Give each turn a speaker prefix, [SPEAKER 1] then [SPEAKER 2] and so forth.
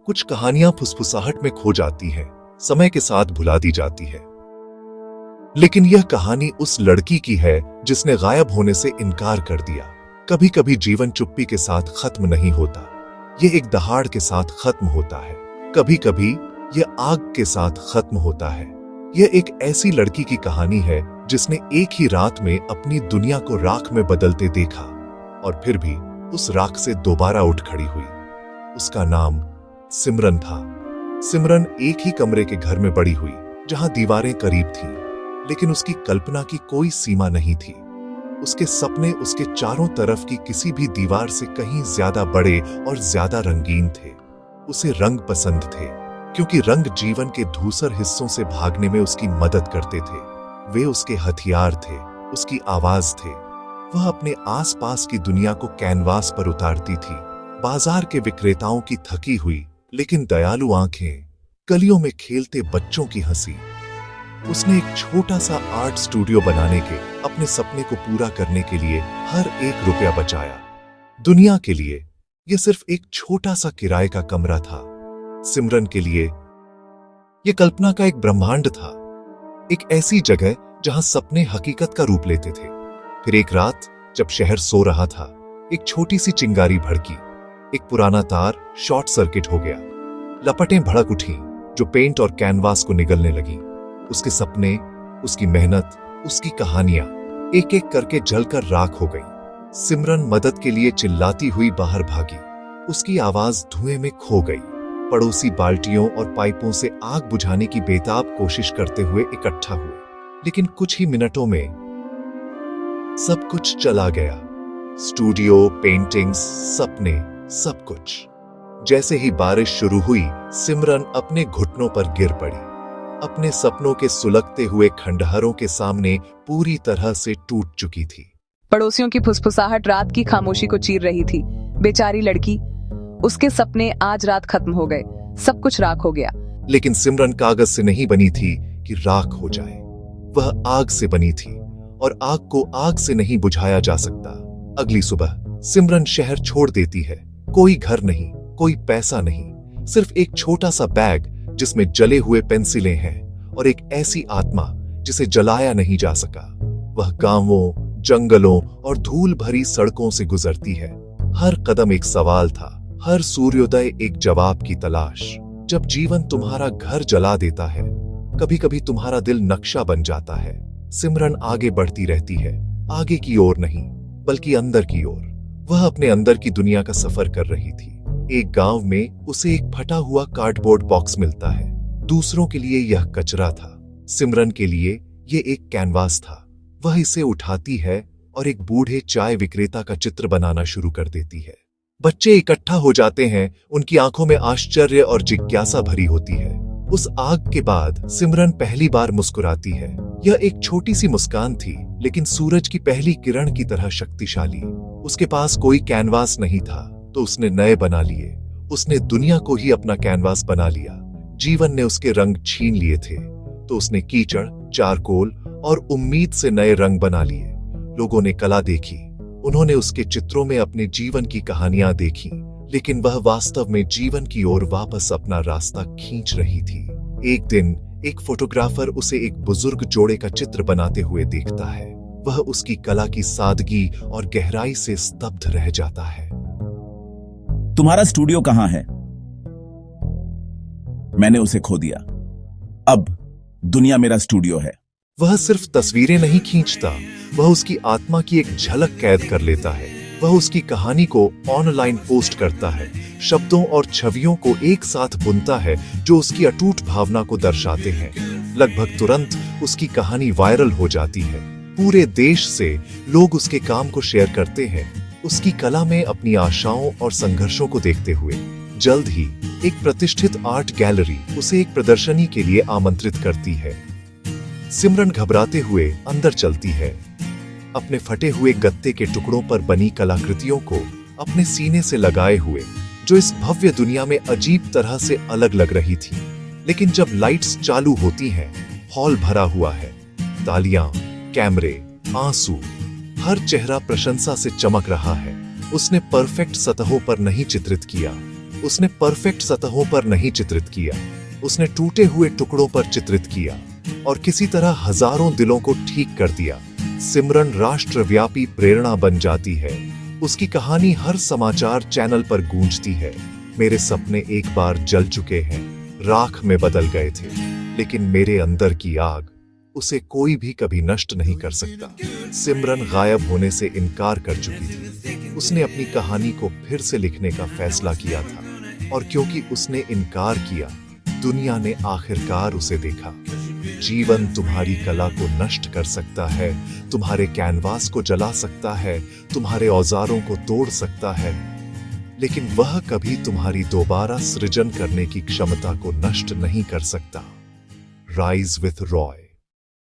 [SPEAKER 1] कुछ कहानियां फुसफुसाहट में खो जाती हैं, समय के साथ भुला दी जाती है। लेकिन यह कहानी उस लड़की की है जिसने गायब होने से इनकार कर दिया। कभी कभी जीवन चुप्पी के साथ खत्म नहीं होता, यह एक दहाड़ के साथ खत्म होता है। कभी कभी यह आग के साथ खत्म होता है। यह एक ऐसी लड़की की कहानी है जिसने एक ही रात में अपनी दुनिया को राख में बदलते देखा और फिर भी उस राख से दोबारा उठ खड़ी हुई। उसका नाम सिमरन था। सिमरन एक ही कमरे के घर में बड़ी हुई जहां दीवारें करीब थीं, लेकिन उसकी कल्पना की कोई सीमा नहीं थी। उसके सपने उसके चारों तरफ की किसी भी दीवार से कहीं ज्यादा बड़े और ज्यादा रंगीन थे। उसे रंग पसंद थे क्योंकि रंग जीवन के धूसर हिस्सों से भागने में उसकी मदद करते थे। वे उसके हथियार थे, उसकी आवाज थे। वह अपने आसपास की दुनिया को कैनवास पर उतारती थी। बाजार के विक्रेताओं की थकी हुई लेकिन दयालु आंखें, गलियों में खेलते बच्चों की हंसी। उसने एक छोटा सा आर्ट स्टूडियो बनाने के अपने सपने को पूरा करने के लिए हर एक रुपया बचाया। दुनिया के लिए यह सिर्फ एक छोटा सा किराए का कमरा था। सिमरन के लिए यह कल्पना का एक ब्रह्मांड था, एक ऐसी जगह जहां सपने हकीकत का रूप लेते थे। फिर एक रात जब शहर सो रहा था, एक छोटी सी चिंगारी भड़की। एक पुराना तार शॉर्ट सर्किट हो गया। लपटें भड़क उठी जो पेंट और कैनवास को निगलने लगी। उसके सपने, उसकी मेहनत, उसकी कहानियां एक एक करके जलकर राख हो गई। सिमरन मदद के लिए चिल्लाती हुई बाहर भागी। उसकी आवाज धुएं में खो गई। पड़ोसी बाल्टियों और पाइपों से आग बुझाने की बेताब कोशिश करते हुए इकट्ठा हुए, लेकिन कुछ ही मिनटों में सब कुछ चला गया। स्टूडियो, पेंटिंग्स, सपने, सब कुछ। जैसे ही बारिश शुरू हुई, सिमरन अपने घुटनों पर गिर पड़ी। अपने सपनों के सुलगते हुए खंडहरों के सामने पूरी तरह से टूट चुकी थी।
[SPEAKER 2] पड़ोसियों की फुसफुसाहट रात की खामोशी को चीर रही थी। बेचारी लड़की, उसके सपने आज रात खत्म हो गए, सब कुछ राख हो गया।
[SPEAKER 1] लेकिन सिमरन कागज से नहीं बनी थी कि राख हो जाए। वह आग से बनी थी और आग को आग से नहीं बुझाया जा सकता। अगली सुबह सिमरन शहर छोड़ देती है। कोई घर नहीं, कोई पैसा नहीं, सिर्फ एक छोटा सा बैग जिसमें जले हुए पेंसिलें हैं और एक ऐसी आत्मा जिसे जलाया नहीं जा सका। वह गांवों, जंगलों और धूल भरी सड़कों से गुजरती है। हर कदम एक सवाल था, हर सूर्योदय एक जवाब की तलाश। जब जीवन तुम्हारा घर जला देता है, कभी कभी तुम्हारा दिल नक्शा बन जाता है। सिमरन आगे बढ़ती रहती है, आगे की ओर नहीं बल्कि अंदर की ओर। वह अपने अंदर की दुनिया का सफर कर रही थी। एक गांव में उसे एक फटा हुआ कार्डबोर्ड बॉक्स मिलता है। दूसरों के लिए यह कचरा था, सिमरन के लिए यह एक कैनवास था। वह इसे उठाती है और एक बूढ़े चाय विक्रेता का चित्र बनाना शुरू कर देती है। बच्चे इकट्ठा हो जाते हैं, उनकी आंखों में आश्चर्य और जिज्ञासा भरी होती है। उस आग के बाद सिमरन पहली बार मुस्कुराती है। यह एक छोटी सी मुस्कान थी, लेकिन सूरज की पहली किरण की तरह शक्तिशाली। उसके पास कोई कैनवास नहीं था तो उसने नए बना लिए। उसने दुनिया को ही अपना कैनवास बना लिया। जीवन ने उसके रंग छीन लिए थे तो उसने कीचड़, चारकोल और उम्मीद से नए रंग बना लिए। लोगों ने कला देखी, उन्होंने उसके चित्रों में अपने जीवन की कहानियां देखी, लेकिन वह वास्तव में जीवन की ओर वापस अपना रास्ता खींच रही थी। एक दिन एक फोटोग्राफर उसे एक बुजुर्ग जोड़े का चित्र बनाते हुए देखता है। वह उसकी कला की सादगी और गहराई से स्तब्ध रह जाता है।
[SPEAKER 3] तुम्हारा स्टूडियो कहां है? मैंने उसे खो दिया। अब दुनिया मेरा स्टूडियो है।
[SPEAKER 1] वह सिर्फ तस्वीरें नहीं खींचता, वह उसकी आत्मा की एक झलक कैद कर लेता है। वह उसकी कहानी को ऑनलाइन पोस्ट करता है, शब्दों और छवियों को एक साथ बुनता है जो उसकी अटूट भावना को दर्शाते हैं। लगभग तुरंत उसकी कहानी वायरल हो जाती है। पूरे देश से लोग उसके काम को शेयर करते हैं, उसकी कला में अपनी आशाओं और संघर्षों को देखते हुए। जल्द ही एक प्रतिष्ठित आर्ट गैलरी उसे एक प्रदर्शनी के लिए आमंत्रित करती है। सिमरन घबराते हुए अंदर चलती है, अपने फटे हुए गत्ते के टुकड़ों पर बनी कलाकृतियों को अपने सीने से लगाए हुए, जो इस भव्य दुनिया में अजीब तरह से अलग लग रही थी। लेकिन जब लाइट्स चालू होती हैं, हॉल भरा हुआ है। तालियां, कैमरे, आंसू, हर चेहरा प्रशंसा से चमक रहा है। उसने परफेक्ट सतहों पर नहीं चित्रित किया, उसने परफेक्ट सतहों पर नहीं चित्रित किया, उसने टूटे हुए टुकड़ों पर चित्रित किया और किसी तरह हजारों दिलों को ठीक कर दिया। सिमरन राष्ट्रव्यापी प्रेरणा बन जाती है। उसकी कहानी हर समाचार चैनल पर गूंजती है। मेरे सपने एक बार जल चुके हैं, राख में बदल गए थे, लेकिन मेरे अंदर की आग, उसे कोई भी कभी नष्ट नहीं कर सकता। सिमरन गायब होने से इनकार कर चुकी थी। उसने अपनी कहानी को फिर से लिखने का फैसला किया था और क्योंकि उसने इनकार किया, दुनिया ने आखिरकार उसे देखा। जीवन तुम्हारी कला को नष्ट कर सकता है, तुम्हारे कैनवास को जला सकता है, तुम्हारे औजारों को तोड़ सकता है, लेकिन वह कभी तुम्हारी दोबारा सृजन करने की क्षमता को नष्ट नहीं कर सकता। Rise with Roy.